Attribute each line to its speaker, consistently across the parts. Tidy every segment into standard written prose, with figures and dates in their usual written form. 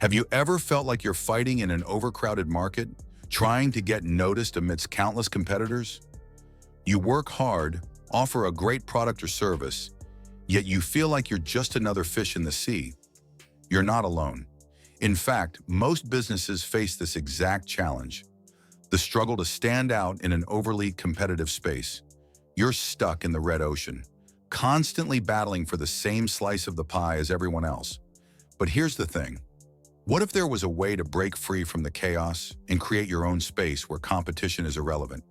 Speaker 1: Have you ever felt like you're fighting in an overcrowded market, trying to get noticed amidst countless competitors? You work hard, offer a great product or service, yet you feel like you're just another fish in the sea. You're not alone. In fact, most businesses face this exact challenge, the struggle to stand out in an overly competitive space. You're stuck in the red ocean, constantly battling for the same slice of the pie as everyone else. But here's the thing. What if there was a way to break free from the chaos and create your own space where competition is irrelevant?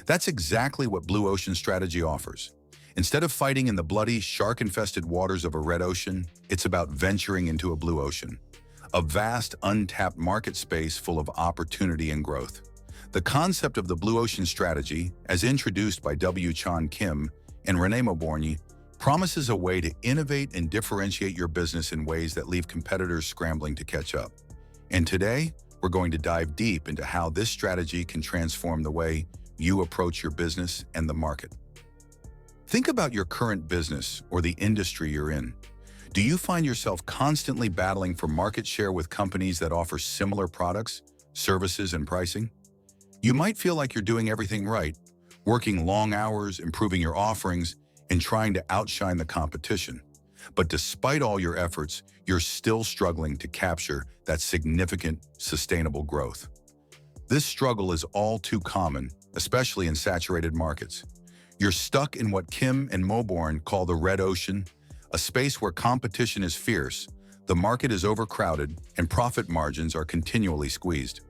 Speaker 1: That's exactly what Blue Ocean Strategy offers. Instead of fighting in the bloody, shark-infested waters of a red ocean, it's about venturing into a blue ocean, a vast, untapped market space full of opportunity and growth. The concept of the Blue Ocean Strategy, as introduced by Kim and Renée Mauborgne, promises a way to innovate and differentiate your business in ways that leave competitors scrambling to catch up. And today, we're going to dive deep into how this strategy can transform the way you approach your business and the market. Think about your current business or the industry you're in. Do you find yourself constantly battling for market share with companies that offer similar products, services, and pricing? You might feel like you're doing everything right, working long hours, improving your offerings, and trying to outshine the competition. But despite all your efforts, you're still struggling to capture that significant, sustainable growth. This struggle is all too common, especially in saturated markets. You're stuck in what Kim and Mauborgne call the red ocean, a space where competition is fierce, the market is overcrowded, and profit margins are continually squeezed.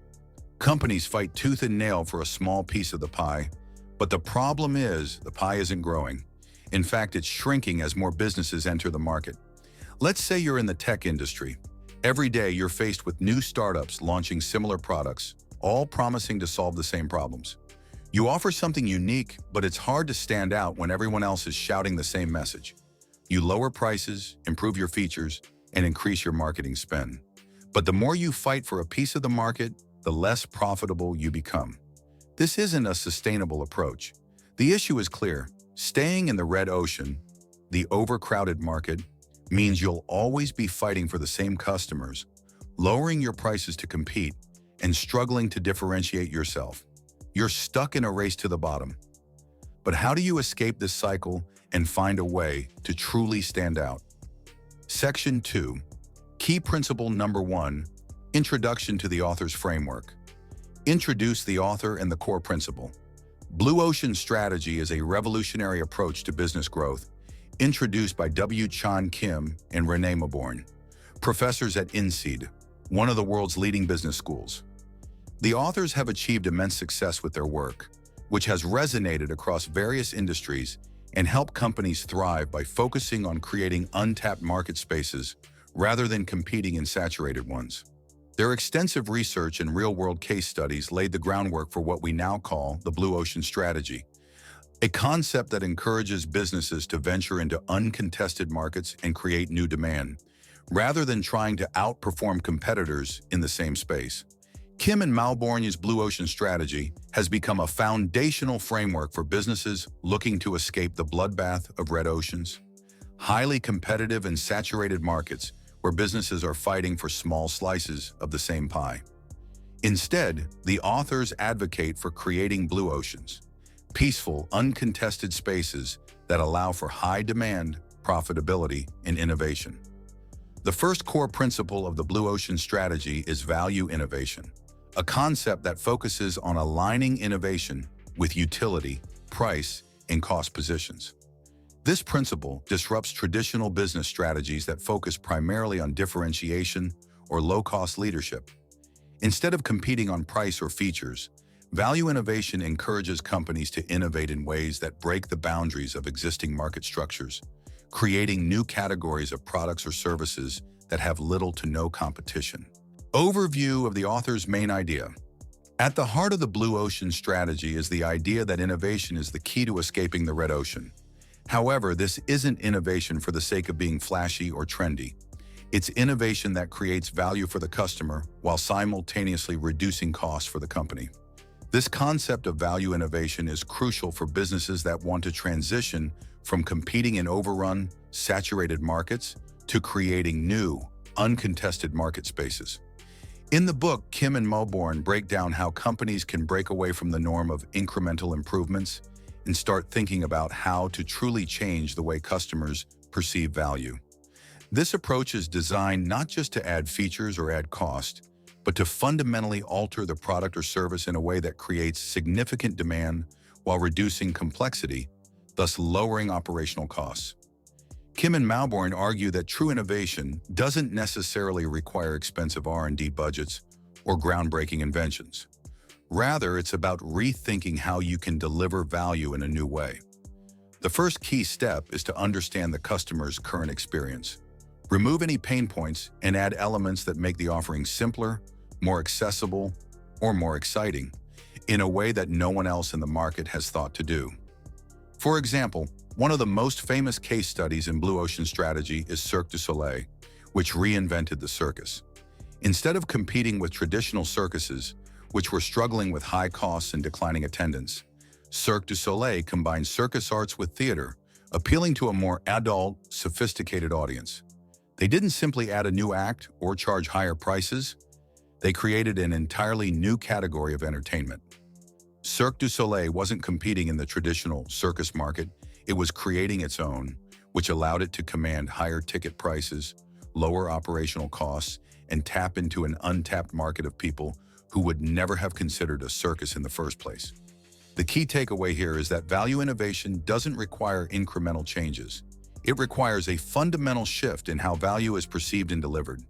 Speaker 1: Companies fight tooth and nail for a small piece of the pie, but the problem is the pie isn't growing. In fact, it's shrinking as more businesses enter the market. Let's say you're in the tech industry. Every day you're faced with new startups launching similar products, all promising to solve the same problems. You offer something unique, but it's hard to stand out when everyone else is shouting the same message. You lower prices, improve your features, and increase your marketing spend. But the more you fight for a piece of the market, the less profitable you become. This isn't a sustainable approach. The issue is clear. Staying in the red ocean, the overcrowded market, means you'll always be fighting for the same customers, lowering your prices to compete, and struggling to differentiate yourself. You're stuck in a race to the bottom. But how do you escape this cycle and find a way to truly stand out? Section 2. Key principle number 1. Introduction to the author's framework. Introduce the author and the core principle. Blue Ocean Strategy is a revolutionary approach to business growth, introduced by Kim and Renée Mauborgne, professors at INSEAD, one of the world's leading business schools. The authors have achieved immense success with their work, which has resonated across various industries and helped companies thrive by focusing on creating untapped market spaces rather than competing in saturated ones. Their extensive research and real-world case studies laid the groundwork for what we now call the Blue Ocean Strategy, a concept that encourages businesses to venture into uncontested markets and create new demand, rather than trying to outperform competitors in the same space. Kim and Mauborgne's Blue Ocean Strategy has become a foundational framework for businesses looking to escape the bloodbath of red oceans, highly competitive and saturated markets where businesses are fighting for small slices of the same pie. Instead, the authors advocate for creating blue oceans, peaceful, uncontested spaces that allow for high demand, profitability, and innovation. The first core principle of the Blue Ocean Strategy is value innovation, a concept that focuses on aligning innovation with utility, price, and cost positions. This principle disrupts traditional business strategies that focus primarily on differentiation or low-cost leadership. Instead of competing on price or features, value innovation encourages companies to innovate in ways that break the boundaries of existing market structures, creating new categories of products or services that have little to no competition. Overview of the author's main idea. At the heart of the Blue Ocean Strategy is the idea that innovation is the key to escaping the red ocean. However, this isn't innovation for the sake of being flashy or trendy. It's innovation that creates value for the customer while simultaneously reducing costs for the company. This concept of value innovation is crucial for businesses that want to transition from competing in overrun, saturated markets to creating new, uncontested market spaces. In the book, Kim and Mauborgne break down how companies can break away from the norm of incremental improvements and start thinking about how to truly change the way customers perceive value. This approach is designed not just to add features or add cost, but to fundamentally alter the product or service in a way that creates significant demand while reducing complexity, thus lowering operational costs. Kim and Mauborgne argue that true innovation doesn't necessarily require expensive R&D budgets or groundbreaking inventions. Rather, it's about rethinking how you can deliver value in a new way. The first key step is to understand the customer's current experience. Remove any pain points and add elements that make the offering simpler, more accessible, or more exciting in a way that no one else in the market has thought to do. For example, one of the most famous case studies in blue ocean strategy is Cirque du Soleil, which reinvented the circus. Instead of competing with traditional circuses, which were struggling with high costs and declining attendance, Cirque du Soleil combined circus arts with theater, appealing to a more adult, sophisticated audience. They didn't simply add a new act or charge higher prices. They created an entirely new category of entertainment. Cirque du Soleil wasn't competing in the traditional circus market. It was creating its own, which allowed it to command higher ticket prices, lower operational costs, and tap into an untapped market of people who would never have considered a circus in the first place. The key takeaway here is that value innovation doesn't require incremental changes. It requires a fundamental shift in how value is perceived and delivered.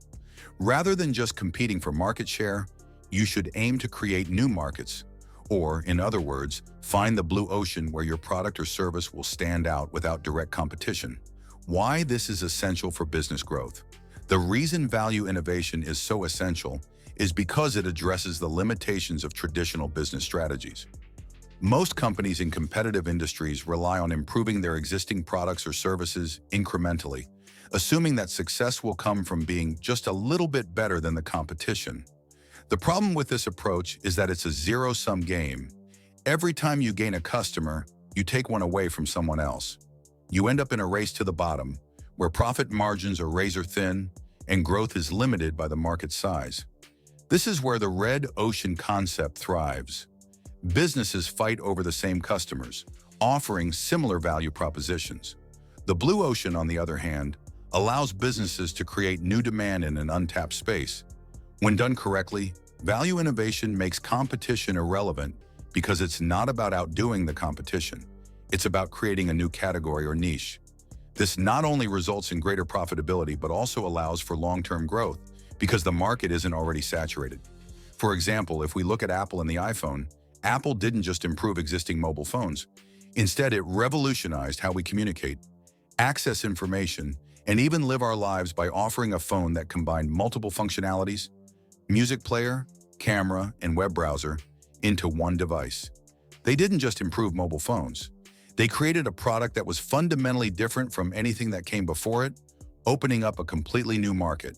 Speaker 1: Rather than just competing for market share, you should aim to create new markets, or, in other words, find the blue ocean where your product or service will stand out without direct competition. Why this is essential for business growth. The reason value innovation is so essential is because it addresses the limitations of traditional business strategies. Most companies in competitive industries rely on improving their existing products or services incrementally, assuming that success will come from being just a little bit better than the competition. The problem with this approach is that it's a zero-sum game. Every time you gain a customer, you take one away from someone else. You end up in a race to the bottom, where profit margins are razor-thin and growth is limited by the market size. This is where the red ocean concept thrives. Businesses fight over the same customers, offering similar value propositions. The blue ocean, on the other hand, allows businesses to create new demand in an untapped space. When done correctly, value innovation makes competition irrelevant because it's not about outdoing the competition. It's about creating a new category or niche. This not only results in greater profitability, but also allows for long-term growth because the market isn't already saturated. For example, if we look at Apple and the iPhone, Apple didn't just improve existing mobile phones. Instead, it revolutionized how we communicate, access information, and even live our lives by offering a phone that combined multiple functionalities, music player, camera, and web browser, into one device. They didn't just improve mobile phones. They created a product that was fundamentally different from anything that came before it, opening up a completely new market.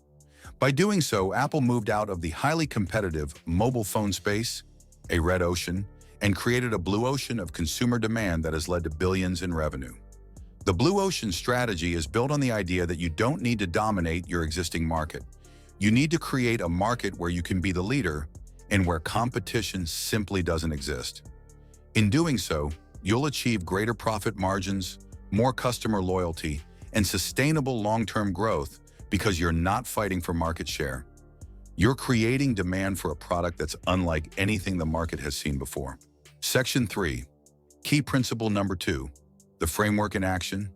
Speaker 1: By doing so, Apple moved out of the highly competitive mobile phone space, a red ocean, and created a blue ocean of consumer demand that has led to billions in revenue. The blue ocean strategy is built on the idea that you don't need to dominate your existing market. You need to create a market where you can be the leader and where competition simply doesn't exist. In doing so, you'll achieve greater profit margins, more customer loyalty, and sustainable long-term growth because you're not fighting for market share. You're creating demand for a product that's unlike anything the market has seen before. Section 3. Key principle number 2. The framework in action.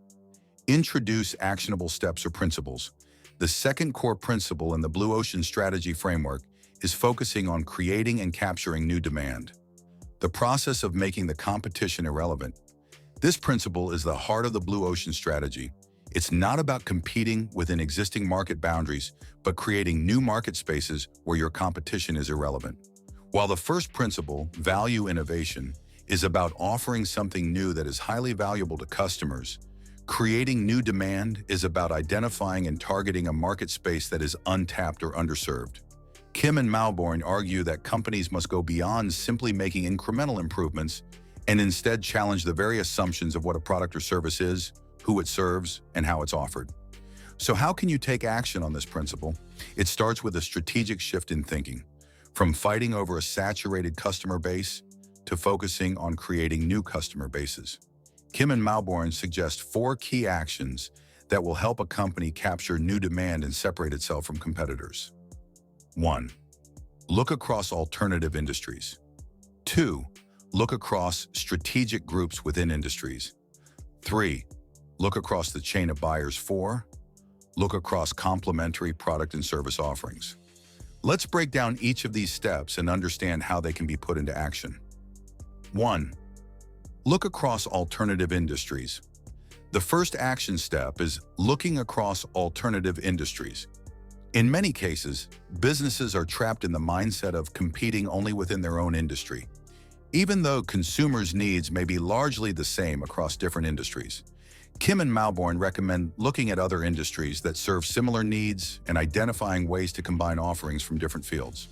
Speaker 1: Introduce actionable steps or principles. The second core principle in the blue ocean strategy framework is focusing on creating and capturing new demand. The process of making the competition irrelevant. This principle is the heart of the blue ocean strategy. It's not about competing within existing market boundaries, but creating new market spaces where your competition is irrelevant. While the first principle, value innovation, is about offering something new that is highly valuable to customers, creating new demand is about identifying and targeting a market space that is untapped or underserved. Kim and Mauborgne argue that companies must go beyond simply making incremental improvements and instead challenge the very assumptions of what a product or service is, who it serves, and how it's offered. So how can you take action on this principle? It starts with a strategic shift in thinking, from fighting over a saturated customer base to focusing on creating new customer bases. Kim and Mauborgne suggest 4 key actions that will help a company capture new demand and separate itself from competitors. 1. Look across alternative industries. 2. Look across strategic groups within industries. 3. Look across the chain of buyers. 4. Look across complementary product and service offerings. Let's break down each of these steps and understand how they can be put into action. 1. Look across alternative industries. The first action step is looking across alternative industries. In many cases, businesses are trapped in the mindset of competing only within their own industry. Even though consumers' needs may be largely the same across different industries, Kim and Mauborgne recommend looking at other industries that serve similar needs and identifying ways to combine offerings from different fields.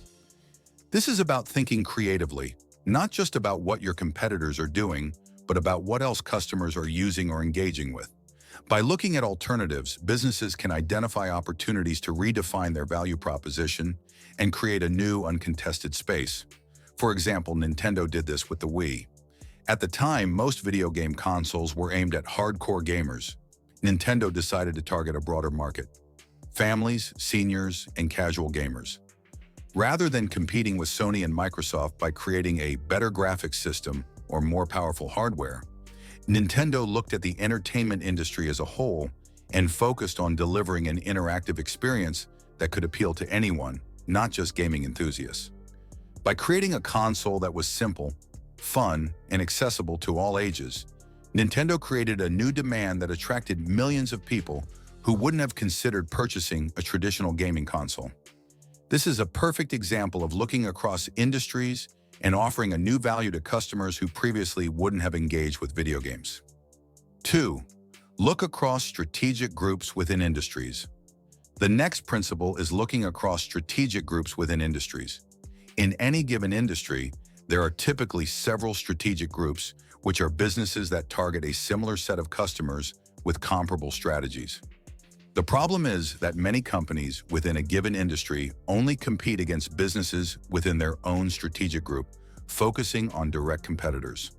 Speaker 1: This is about thinking creatively, not just about what your competitors are doing, but about what else customers are using or engaging with. By looking at alternatives, businesses can identify opportunities to redefine their value proposition and create a new, uncontested space. For example, Nintendo did this with the Wii. At the time, most video game consoles were aimed at hardcore gamers. Nintendo decided to target a broader market: families, seniors, and casual gamers. Rather than competing with Sony and Microsoft by creating a better graphics system or more powerful hardware, Nintendo looked at the entertainment industry as a whole and focused on delivering an interactive experience that could appeal to anyone, not just gaming enthusiasts. By creating a console that was simple, fun, and accessible to all ages, Nintendo created a new demand that attracted millions of people who wouldn't have considered purchasing a traditional gaming console. This is a perfect example of looking across industries and offering a new value to customers who previously wouldn't have engaged with video games. 2. Look across strategic groups within industries. The next principle is looking across strategic groups within industries. In any given industry, there are typically several strategic groups, which are businesses that target a similar set of customers with comparable strategies. The problem is that many companies within a given industry only compete against businesses within their own strategic group, focusing on direct competitors.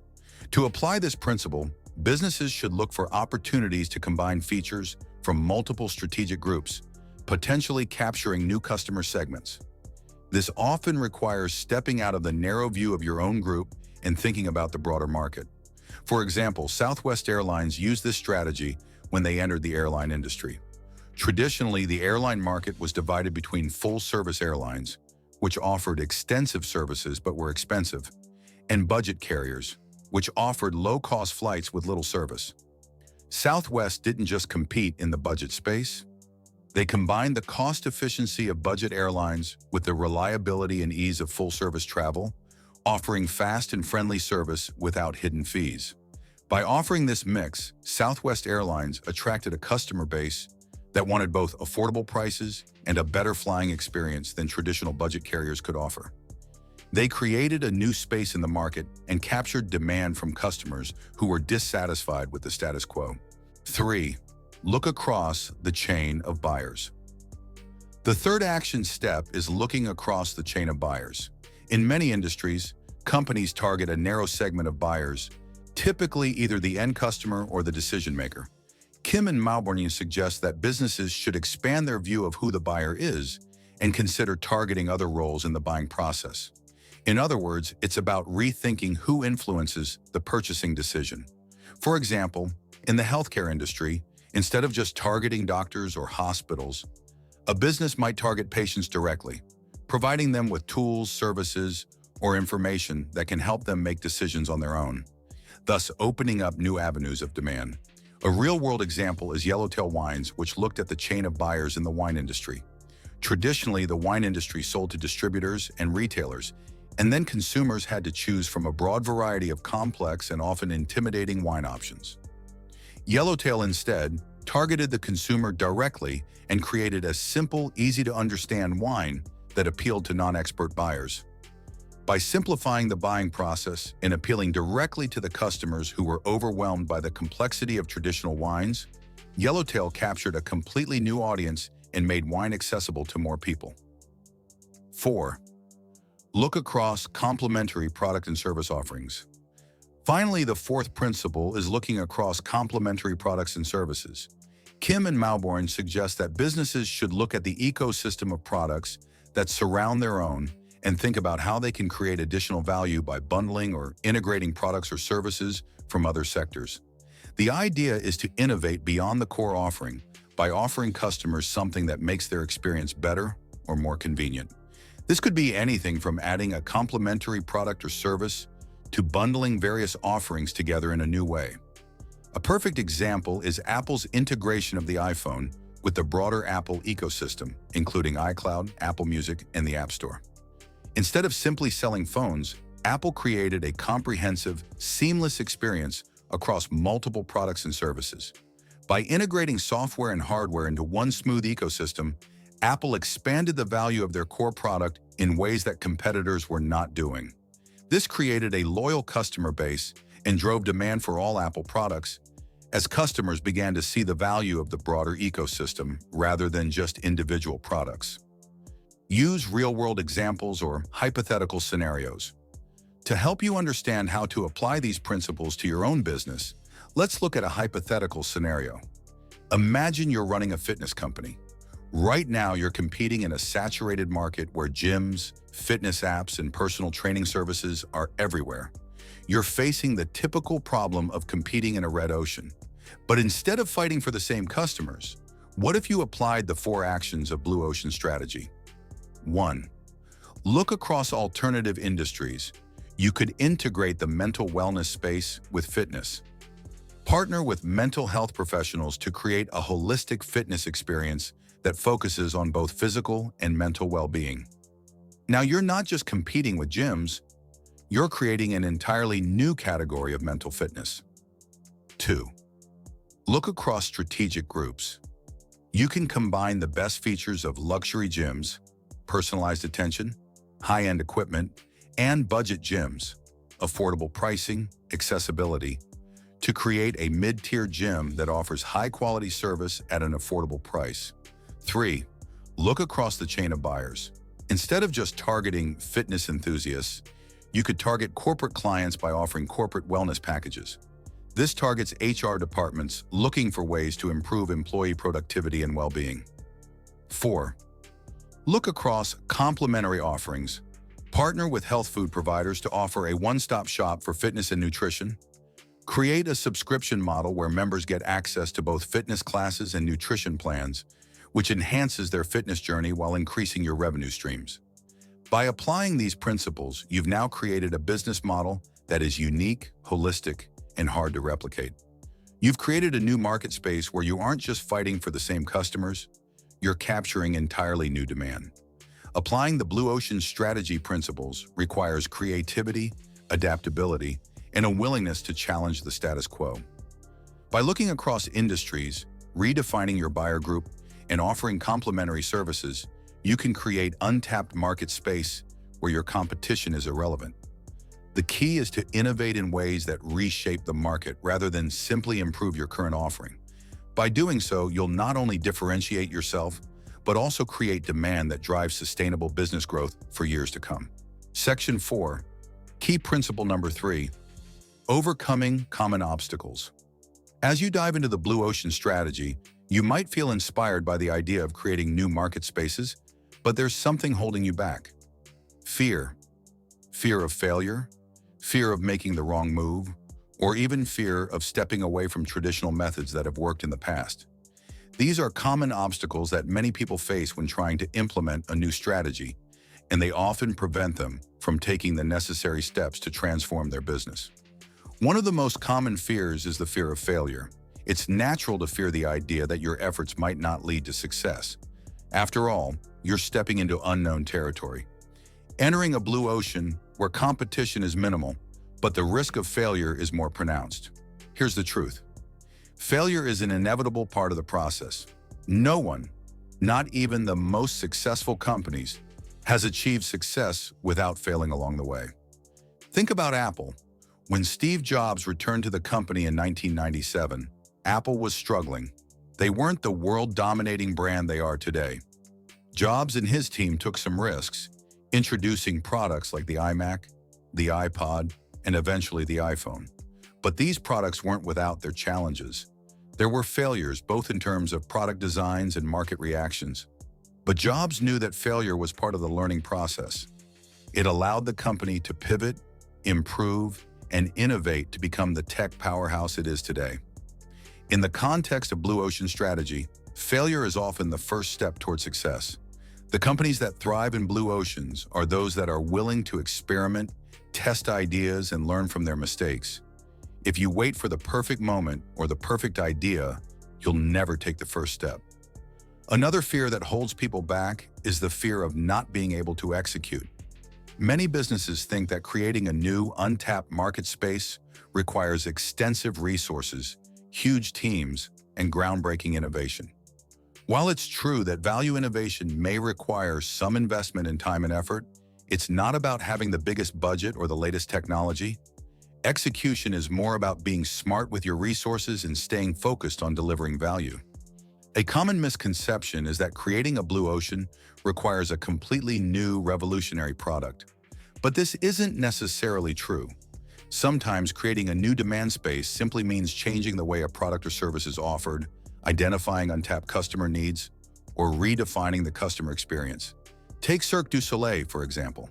Speaker 1: To apply this principle, businesses should look for opportunities to combine features from multiple strategic groups, potentially capturing new customer segments. This often requires stepping out of the narrow view of your own group and thinking about the broader market. For example, Southwest Airlines used this strategy when they entered the airline industry. Traditionally, the airline market was divided between full-service airlines, which offered extensive services but were expensive, and budget carriers, which offered low-cost flights with little service. Southwest didn't just compete in the budget space. They combined the cost efficiency of budget airlines with the reliability and ease of full-service travel, offering fast and friendly service without hidden fees. By offering this mix, Southwest Airlines attracted a customer base that wanted both affordable prices and a better flying experience than traditional budget carriers could offer. They created a new space in the market and captured demand from customers who were dissatisfied with the status quo. 3. Look across the chain of buyers. The third action step is looking across the chain of buyers. In many industries, companies target a narrow segment of buyers, typically either the end customer or the decision maker. Kim and Mauborgne suggest that businesses should expand their view of who the buyer is and consider targeting other roles in the buying process. In other words, it's about rethinking who influences the purchasing decision. For example, in the healthcare industry, instead of just targeting doctors or hospitals, a business might target patients directly, providing them with tools, services, or information that can help them make decisions on their own, thus opening up new avenues of demand. A real-world example is Yellowtail Wines, which looked at the chain of buyers in the wine industry. Traditionally, the wine industry sold to distributors and retailers, and then consumers had to choose from a broad variety of complex and often intimidating wine options. Yellowtail instead targeted the consumer directly and created a simple, easy-to-understand wine that appealed to non-expert buyers. By simplifying the buying process and appealing directly to the customers who were overwhelmed by the complexity of traditional wines, Yellowtail captured a completely new audience and made wine accessible to more people. 4. Look across complementary product and service offerings. Finally, the fourth principle is looking across complementary products and services. Kim and Mauborgne suggest that businesses should look at the ecosystem of products that surround their own and think about how they can create additional value by bundling or integrating products or services from other sectors. The idea is to innovate beyond the core offering by offering customers something that makes their experience better or more convenient. This could be anything from adding a complementary product or service to bundling various offerings together in a new way. A perfect example is Apple's integration of the iPhone with the broader Apple ecosystem, including iCloud, Apple Music, and the App Store. Instead of simply selling phones, Apple created a comprehensive, seamless experience across multiple products and services. By integrating software and hardware into one smooth ecosystem, Apple expanded the value of their core product in ways that competitors were not doing. This created a loyal customer base and drove demand for all Apple products as customers began to see the value of the broader ecosystem rather than just individual products. Use real-world examples or hypothetical scenarios. To help you understand how to apply these principles to your own business, let's look at a hypothetical scenario. Imagine you're running a fitness company. Right now, you're competing in a saturated market where gyms, fitness apps, and personal training services are everywhere. You're facing the typical problem of competing in a red ocean. But instead of fighting for the same customers, what if you applied the 4 actions of Blue Ocean strategy? 1. Look across alternative industries. You could integrate the mental wellness space with fitness. Partner with mental health professionals to create a holistic fitness experience that focuses on both physical and mental well-being. Now, you're not just competing with gyms, you're creating an entirely new category of mental fitness. 2. Look across strategic groups. You can combine the best features of luxury gyms, personalized attention, high-end equipment, and budget gyms, affordable pricing, accessibility, to create a mid-tier gym that offers high-quality service at an affordable price. 3. Look across the chain of buyers. Instead of just targeting fitness enthusiasts, you could target corporate clients by offering corporate wellness packages. This targets HR departments looking for ways to improve employee productivity and well-being. 4. Look across complementary offerings. Partner with health food providers to offer a one-stop shop for fitness and nutrition. Create a subscription model where members get access to both fitness classes and nutrition plans, which enhances their fitness journey while increasing your revenue streams. By applying these principles, you've now created a business model that is unique, holistic, and hard to replicate. You've created a new market space where you aren't just fighting for the same customers, you're capturing entirely new demand. Applying the Blue Ocean strategy principles requires creativity, adaptability, and a willingness to challenge the status quo. By looking across industries, redefining your buyer group, and offering complementary services, you can create untapped market space where your competition is irrelevant. The key is to innovate in ways that reshape the market rather than simply improve your current offering. By doing so, you'll not only differentiate yourself, but also create demand that drives sustainable business growth for years to come. Section 4. Key principle number 3. Overcoming common obstacles. As you dive into the Blue Ocean strategy, you might feel inspired by the idea of creating new market spaces, but there's something holding you back. Fear. Fear of failure, fear of making the wrong move, or even fear of stepping away from traditional methods that have worked in the past. These are common obstacles that many people face when trying to implement a new strategy, and they often prevent them from taking the necessary steps to transform their business. One of the most common fears is the fear of failure. It's natural to fear the idea that your efforts might not lead to success. After all, you're stepping into unknown territory. Entering a blue ocean where competition is minimal, but the risk of failure is more pronounced. Here's the truth. Failure is an inevitable part of the process. No one, not even the most successful companies, has achieved success without failing along the way. Think about Apple. When Steve Jobs returned to the company in 1997, Apple was struggling. They weren't the world-dominating brand they are today. Jobs and his team took some risks, introducing products like the iMac, the iPod, and eventually the iPhone. But these products weren't without their challenges. There were failures, both in terms of product designs and market reactions. But Jobs knew that failure was part of the learning process. It allowed the company to pivot, improve, and innovate to become the tech powerhouse it is today. In the context of blue ocean strategy, failure is often the first step toward success. The companies that thrive in blue oceans are those that are willing to experiment, test ideas, and learn from their mistakes. If you wait for the perfect moment or the perfect idea, you'll never take the first step. Another fear that holds people back is the fear of not being able to execute. Many businesses think that creating a new, untapped market space requires extensive resources, huge teams, and groundbreaking innovation. While it's true that value innovation may require some investment in time and effort, it's not about having the biggest budget or the latest technology. Execution is more about being smart with your resources and staying focused on delivering value. A common misconception is that creating a blue ocean requires a completely new, revolutionary product. But this isn't necessarily true. Sometimes creating a new demand space simply means changing the way a product or service is offered, identifying untapped customer needs, or redefining the customer experience. Take Cirque du Soleil, for example.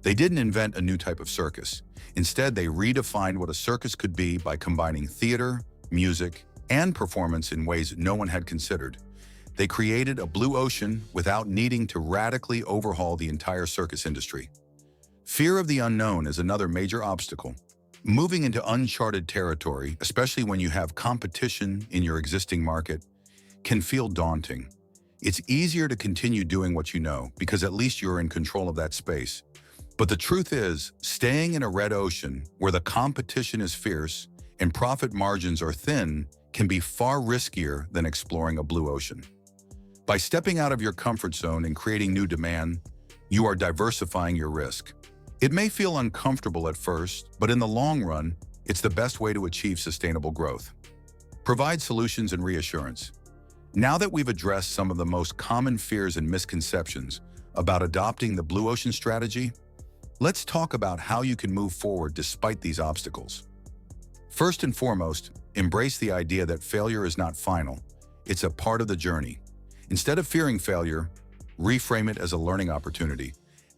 Speaker 1: They didn't invent a new type of circus. Instead, they redefined what a circus could be by combining theater, music, and performance in ways no one had considered. They created a blue ocean without needing to radically overhaul the entire circus industry. Fear of the unknown is another major obstacle. Moving into uncharted territory, especially when you have competition in your existing market, can feel daunting. It's easier to continue doing what you know because at least you're in control of that space. But the truth is, staying in a red ocean where the competition is fierce and profit margins are thin can be far riskier than exploring a blue ocean. By stepping out of your comfort zone and creating new demand, you are diversifying your risk. It may feel uncomfortable at first, but in the long run, it's the best way to achieve sustainable growth. Provide solutions and reassurance. Now that we've addressed some of the most common fears and misconceptions about adopting the blue ocean strategy, let's talk about how you can move forward despite these obstacles. First and foremost, embrace the idea that failure is not final. It's a part of the journey. Instead of fearing failure, reframe it as a learning opportunity.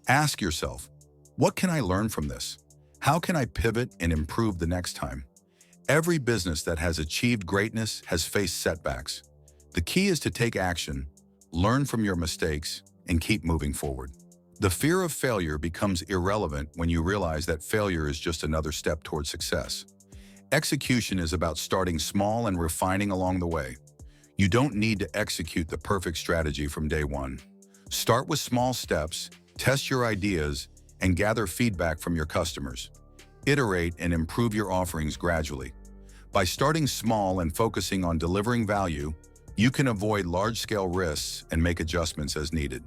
Speaker 1: Ask yourself, what can I learn from this? How can I pivot and improve the next time? Every business that has achieved greatness has faced setbacks. The key is to take action, learn from your mistakes, and keep moving forward. The fear of failure becomes irrelevant when you realize that failure is just another step towards success. Execution is about starting small and refining along the way. You don't need to execute the perfect strategy from day one. Start with small steps, test your ideas, and gather feedback from your customers. Iterate and improve your offerings gradually. By starting small and focusing on delivering value, you can avoid large-scale risks and make adjustments as needed.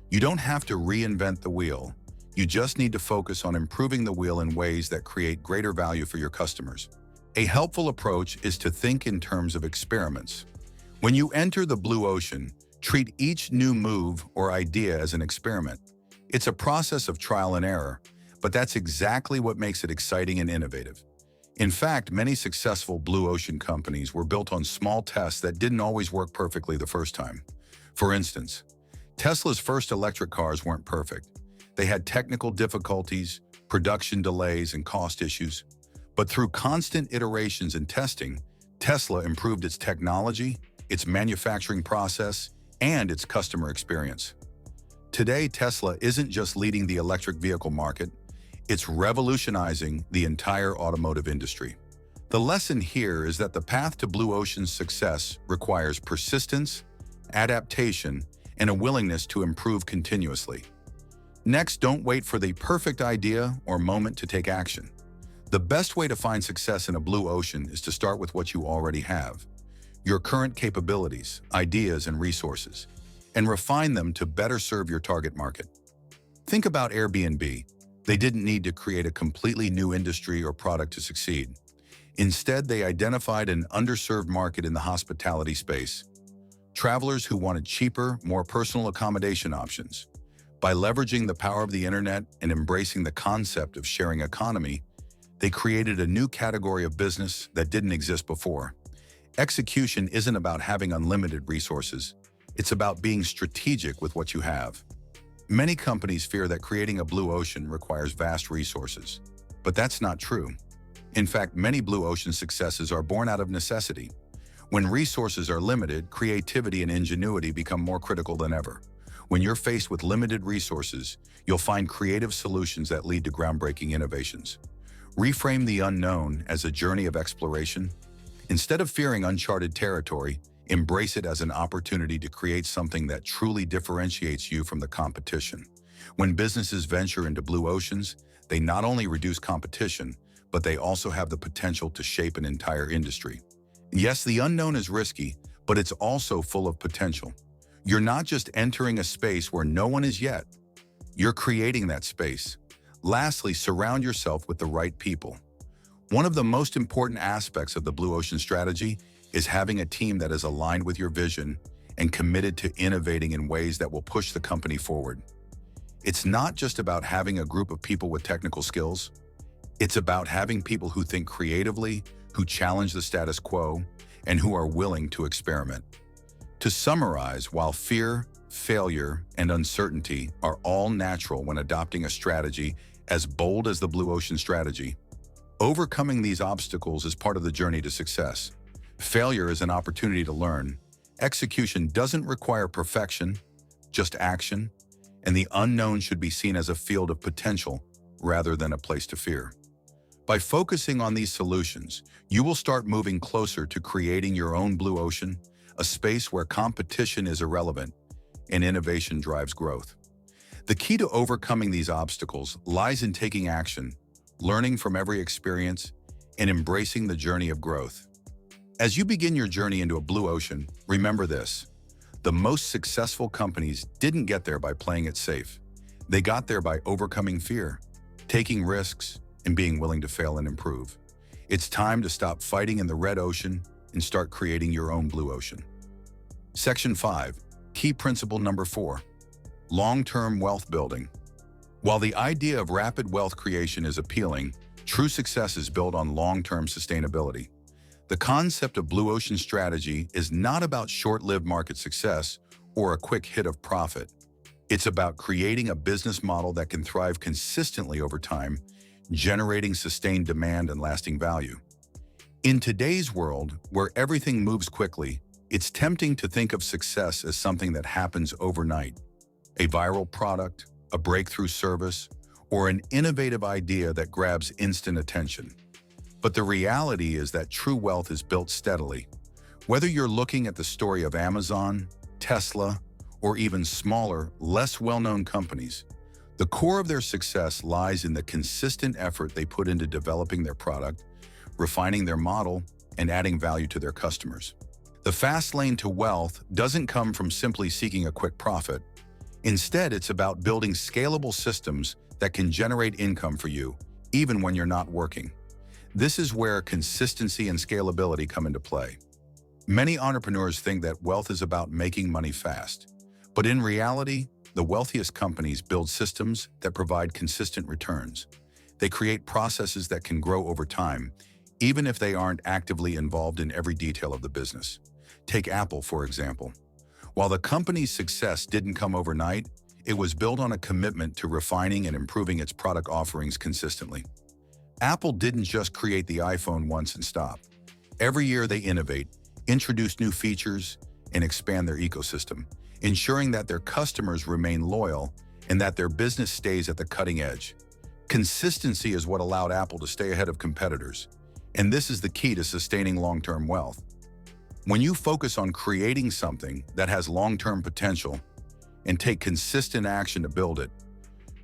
Speaker 1: You don't have to reinvent the wheel. You just need to focus on improving the wheel in ways that create greater value for your customers. A helpful approach is to think in terms of experiments. When you enter the blue ocean, treat each new move or idea as an experiment. It's a process of trial and error, but that's exactly what makes it exciting and innovative. In fact, many successful blue ocean companies were built on small tests that didn't always work perfectly the first time. For instance, Tesla's first electric cars weren't perfect. They had technical difficulties, production delays, and cost issues. But through constant iterations and testing, Tesla improved its technology, its manufacturing process, and its customer experience. Today, Tesla isn't just leading the electric vehicle market, it's revolutionizing the entire automotive industry. The lesson here is that the path to blue ocean's success requires persistence, adaptation, and a willingness to improve continuously. Next, don't wait for the perfect idea or moment to take action. The best way to find success in a blue ocean is to start with what you already have, your current capabilities, ideas, and resources, and refine them to better serve your target market. Think about Airbnb. They didn't need to create a completely new industry or product to succeed. Instead, they identified an underserved market in the hospitality space. travelers who wanted cheaper, more personal accommodation options. By leveraging the power of the internet and embracing the concept of sharing economy, they created a new category of business that didn't exist before. Execution isn't about having unlimited resources. It's about being strategic with what you have. Many companies fear that creating a blue ocean requires vast resources, but that's not true. In fact, many blue ocean successes are born out of necessity. When resources are limited, creativity and ingenuity become more critical than ever. When you're faced with limited resources, you'll find creative solutions that lead to groundbreaking innovations. Reframe the unknown as a journey of exploration. Instead of fearing uncharted territory, embrace it as an opportunity to create something that truly differentiates you from the competition. When businesses venture into blue oceans, they not only reduce competition, but they also have the potential to shape an entire industry. Yes, the unknown is risky, but it's also full of potential. You're not just entering a space where no one is yet. You're creating that space. Lastly, surround yourself with the right people. One of the most important aspects of the blue ocean strategy is having a team that is aligned with your vision and committed to innovating in ways that will push the company forward. It's not just about having a group of people with technical skills. It's about having people who think creatively, who challenge the status quo, and who are willing to experiment. To summarize, while fear, failure, and uncertainty are all natural when adopting a strategy as bold as the blue ocean strategy, overcoming these obstacles is part of the journey to success. Failure is an opportunity to learn. Execution doesn't require perfection, just action, and the unknown should be seen as a field of potential rather than a place to fear. By focusing on these solutions, you will start moving closer to creating your own blue ocean, a space where competition is irrelevant and innovation drives growth. The key to overcoming these obstacles lies in taking action, learning from every experience, and embracing the journey of growth. As you begin your journey into a blue ocean, remember this: the most successful companies didn't get there by playing it safe. They got there by overcoming fear, taking risks, and being willing to fail and improve. It's time to stop fighting in the red ocean and start creating your own blue ocean. Section 5. Key principle number 4. Long-term wealth building. While the idea of rapid wealth creation is appealing, true success is built on long-term sustainability. The concept of blue ocean strategy is not about short-lived market success or a quick hit of profit. It's about creating a business model that can thrive consistently over time, generating sustained demand and lasting value. In today's world, where everything moves quickly, it's tempting to think of success as something that happens overnight. A viral product, a breakthrough service, or an innovative idea that grabs instant attention. But the reality is that true wealth is built steadily. Whether you're looking at the story of Amazon, Tesla, or even smaller, less well-known companies, the core of their success lies in the consistent effort they put into developing their product, refining their model, and adding value to their customers. The fast lane to wealth doesn't come from simply seeking a quick profit. Instead, it's about building scalable systems that can generate income for you, even when you're not working. This is where consistency and scalability come into play. Many entrepreneurs think that wealth is about making money fast. But in reality, the wealthiest companies build systems that provide consistent returns. They create processes that can grow over time, even if they aren't actively involved in every detail of the business. Take Apple, for example. While the company's success didn't come overnight, it was built on a commitment to refining and improving its product offerings consistently. Apple didn't just create the iPhone once and stop. Every year they innovate, introduce new features, and expand their ecosystem, ensuring that their customers remain loyal and that their business stays at the cutting edge. Consistency is what allowed Apple to stay ahead of competitors, and this is the key to sustaining long-term wealth. When you focus on creating something that has long-term potential and take consistent action to build it,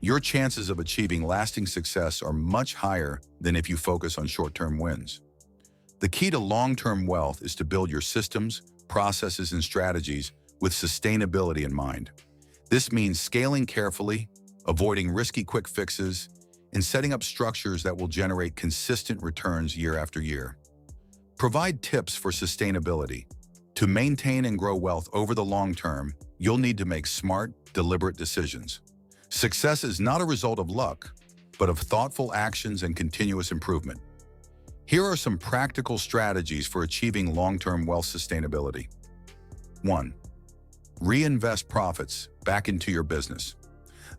Speaker 1: your chances of achieving lasting success are much higher than if you focus on short-term wins. The key to long-term wealth is to build your systems, processes, and strategies with sustainability in mind. This means scaling carefully, avoiding risky quick fixes, and setting up structures that will generate consistent returns year after year. Provide tips for sustainability. To maintain and grow wealth over the long term, you'll need to make smart, deliberate decisions. Success is not a result of luck, but of thoughtful actions and continuous improvement. Here are some practical strategies for achieving long-term wealth sustainability. 1. Reinvest profits back into your business.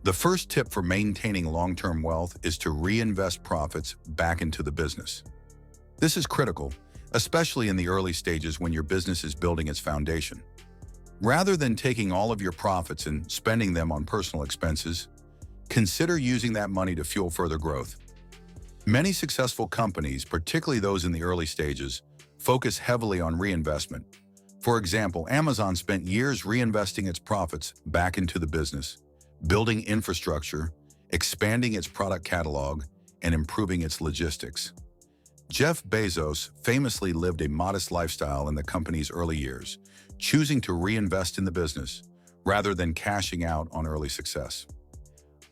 Speaker 1: The first tip for maintaining long-term wealth is to reinvest profits back into the business. This is critical, especially in the early stages when your business is building its foundation. Rather than taking all of your profits and spending them on personal expenses, consider using that money to fuel further growth. Many successful companies, particularly those in the early stages, focus heavily on reinvestment. For example, Amazon spent years reinvesting its profits back into the business, building infrastructure, expanding its product catalog, and improving its logistics. Jeff Bezos famously lived a modest lifestyle in the company's early years, choosing to reinvest in the business rather than cashing out on early success.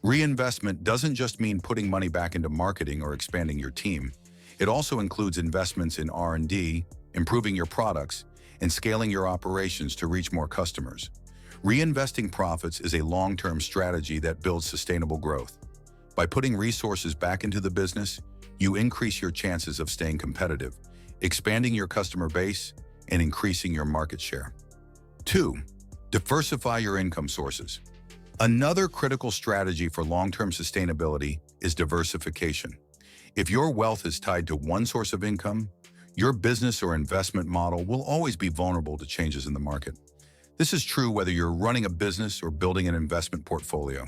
Speaker 1: Reinvestment doesn't just mean putting money back into marketing or expanding your team. It also includes investments in R&D, improving your products, and scaling your operations to reach more customers. Reinvesting profits is a long-term strategy that builds sustainable growth. By putting resources back into the business, you increase your chances of staying competitive, expanding your customer base, and increasing your market share. 2. Diversify your income sources. Another critical strategy for long-term sustainability is diversification. If your wealth is tied to one source of income, your business or investment model will always be vulnerable to changes in the market. This is true whether you're running a business or building an investment portfolio.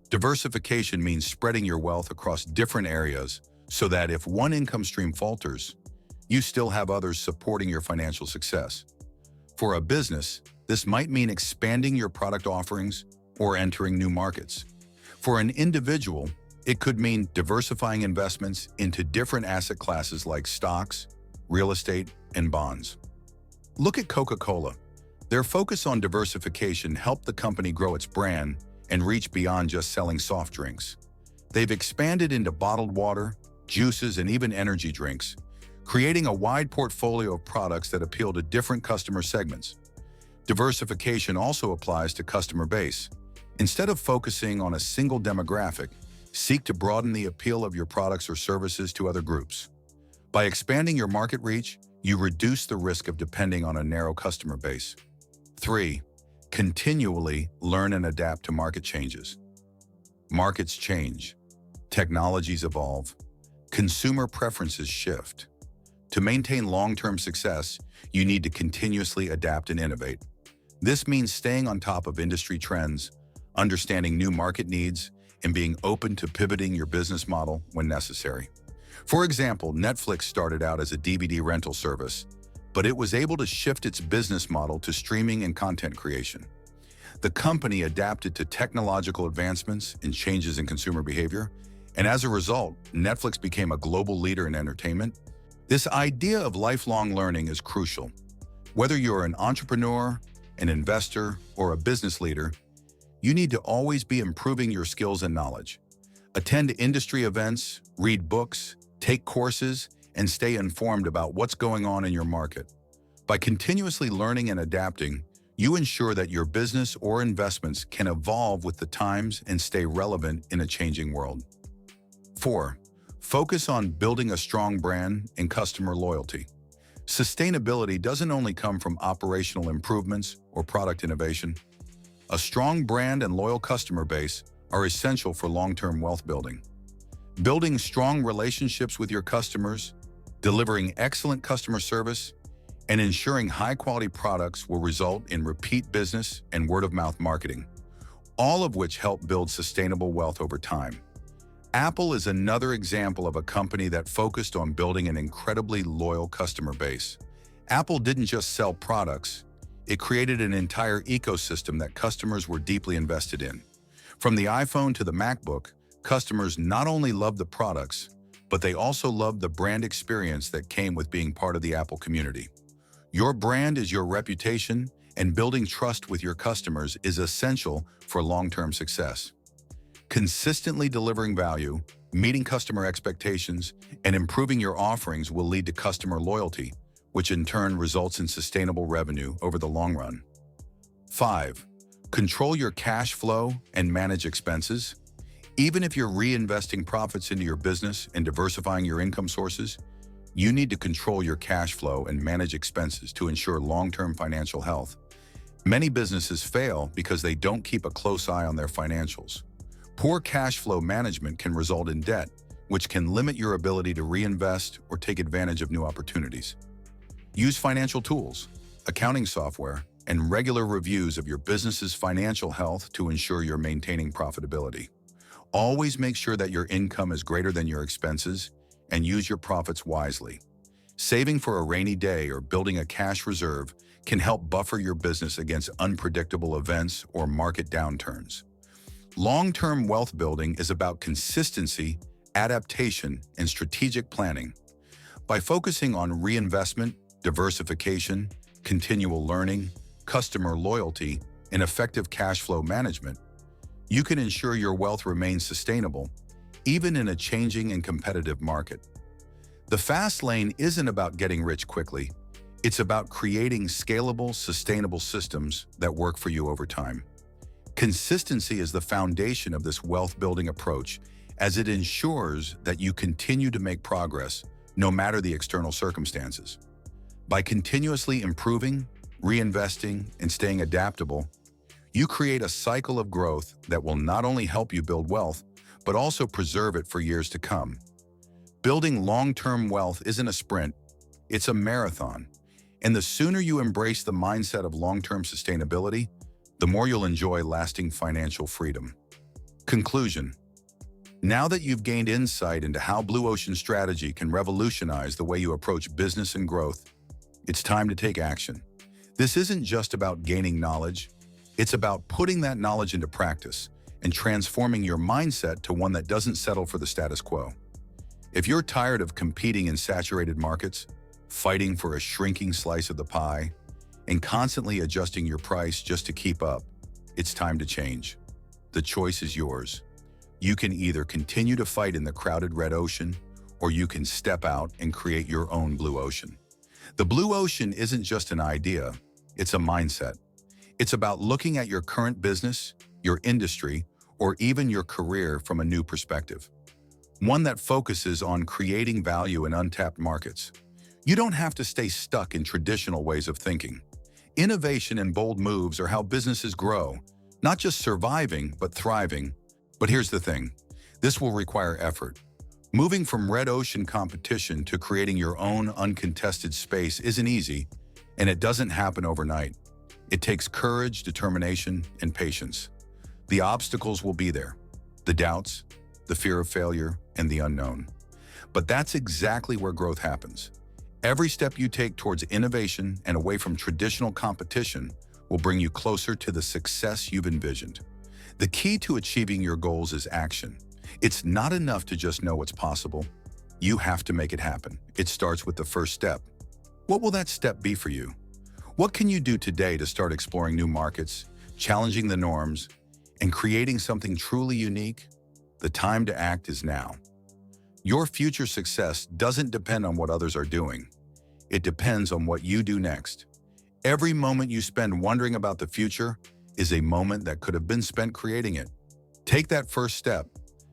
Speaker 1: Diversification means spreading your wealth across different areas so that if one income stream falters, you still have others supporting your financial success. For a business, this might mean expanding your product offerings or entering new markets. For an individual, it could mean diversifying investments into different asset classes like stocks, real estate, and bonds. Look at Coca-Cola. Their focus on diversification helped the company grow its brand and reach beyond just selling soft drinks. They've expanded into bottled water, juices, and even energy drinks, creating a wide portfolio of products that appeal to different customer segments. Diversification also applies to customer base. Instead of focusing on a single demographic, seek to broaden the appeal of your products or services to other groups. By expanding your market reach, you reduce the risk of depending on a narrow customer base. 3. Continually learn and adapt to market changes. Markets change, technologies evolve, consumer preferences shift. To maintain long-term success, you need to continuously adapt and innovate. This means staying on top of industry trends, understanding new market needs, and being open to pivoting your business model when necessary. For example, Netflix started out as a DVD rental service, but it was able to shift its business model to streaming and content creation. The company adapted to technological advancements and changes in consumer behavior, and as a result, Netflix became a global leader in entertainment. This idea of lifelong learning is crucial. Whether you're an entrepreneur, an investor, or a business leader, you need to always be improving your skills and knowledge. Attend industry events, read books, take courses, and stay informed about what's going on in your market. By continuously learning and adapting, you ensure that your business or investments can evolve with the times and stay relevant in a changing world. 4. Focus on building a strong brand and customer loyalty. Sustainability doesn't only come from operational improvements or product innovation. A strong brand and loyal customer base are essential for long-term wealth building. Building strong relationships with your customers, delivering excellent customer service, and ensuring high-quality products will result in repeat business and word-of-mouth marketing, all of which help build sustainable wealth over time. Apple is another example of a company that focused on building an incredibly loyal customer base. Apple didn't just sell products, it created an entire ecosystem that customers were deeply invested in. From the iPhone to the MacBook, customers not only loved the products, but they also loved the brand experience that came with being part of the Apple community. Your brand is your reputation, and building trust with your customers is essential for long-term success. Consistently delivering value, meeting customer expectations, and improving your offerings will lead to customer loyalty, which in turn results in sustainable revenue over the long run. 5. Control your cash flow and manage expenses. Even if you're reinvesting profits into your business and diversifying your income sources, you need to control your cash flow and manage expenses to ensure long-term financial health. Many businesses fail because they don't keep a close eye on their financials. Poor cash flow management can result in debt, which can limit your ability to reinvest or take advantage of new opportunities. Use financial tools, accounting software, and regular reviews of your business's financial health to ensure you're maintaining profitability. Always make sure that your income is greater than your expenses and use your profits wisely. Saving for a rainy day or building a cash reserve can help buffer your business against unpredictable events or market downturns. Long-term wealth building is about consistency, adaptation, and strategic planning. By focusing on reinvestment, diversification, continual learning, customer loyalty, and effective cash flow management, you can ensure your wealth remains sustainable, even in a changing and competitive market. The fast lane isn't about getting rich quickly. It's about creating scalable, sustainable systems that work for you over time. Consistency is the foundation of this wealth-building approach, as it ensures that you continue to make progress no matter the external circumstances. By continuously improving, reinvesting, and staying adaptable, you create a cycle of growth that will not only help you build wealth, but also preserve it for years to come. Building long-term wealth isn't a sprint, it's a marathon. And the sooner you embrace the mindset of long-term sustainability, the more you'll enjoy lasting financial freedom. Conclusion. Now that you've gained insight into how Blue Ocean strategy can revolutionize the way you approach business and growth, it's time to take action. This isn't just about gaining knowledge, it's about putting that knowledge into practice and transforming your mindset to one that doesn't settle for the status quo. If you're tired of competing in saturated markets, fighting for a shrinking slice of the pie, and constantly adjusting your price just to keep up, it's time to change. The choice is yours. You can either continue to fight in the crowded red ocean, or you can step out and create your own blue ocean. The blue ocean isn't just an idea, it's a mindset. It's about looking at your current business, your industry, or even your career from a new perspective. One that focuses on creating value in untapped markets. You don't have to stay stuck in traditional ways of thinking. Innovation and bold moves are how businesses grow, not just surviving, but thriving. But here's the thing, this will require effort. Moving from red ocean competition to creating your own uncontested space isn't easy, and it doesn't happen overnight. It takes courage, determination, and patience. The obstacles will be there, the doubts, the fear of failure, and the unknown. But that's exactly where growth happens. Every step you take towards innovation and away from traditional competition will bring you closer to the success you've envisioned. The key to achieving your goals is action. It's not enough to just know what's possible. You have to make it happen. It starts with the first step. What will that step be for you? What can you do today to start exploring new markets, challenging the norms, and creating something truly unique? The time to act is now. Your future success doesn't depend on what others are doing. It depends on what you do next. Every moment you spend wondering about the future is a moment that could have been spent creating it. Take that first step.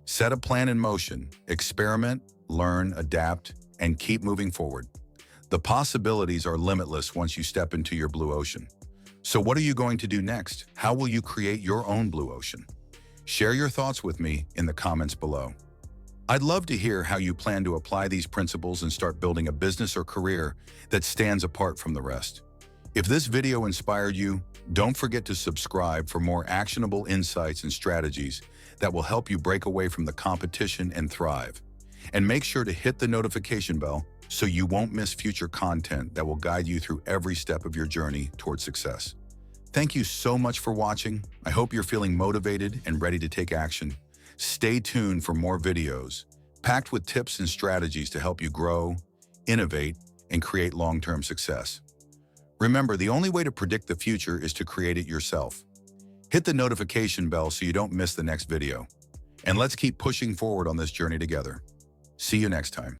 Speaker 1: Set a plan in motion. Experiment, learn, adapt, and keep moving forward. The possibilities are limitless once you step into your blue ocean. So what are you going to do next? How will you create your own blue ocean? Share your thoughts with me in the comments below. I'd love to hear how you plan to apply these principles and start building a business or career that stands apart from the rest. If this video inspired you, don't forget to subscribe for more actionable insights and strategies that will help you break away from the competition and thrive. And make sure to hit the notification bell so you won't miss future content that will guide you through every step of your journey toward success. Thank you so much for watching. I hope you're feeling motivated and ready to take action. Stay tuned for more videos, packed with tips and strategies to help you grow, innovate, and create long-term success. Remember, the only way to predict the future is to create it yourself. Hit the notification bell so you don't miss the next video. And let's keep pushing forward on this journey together. See you next time.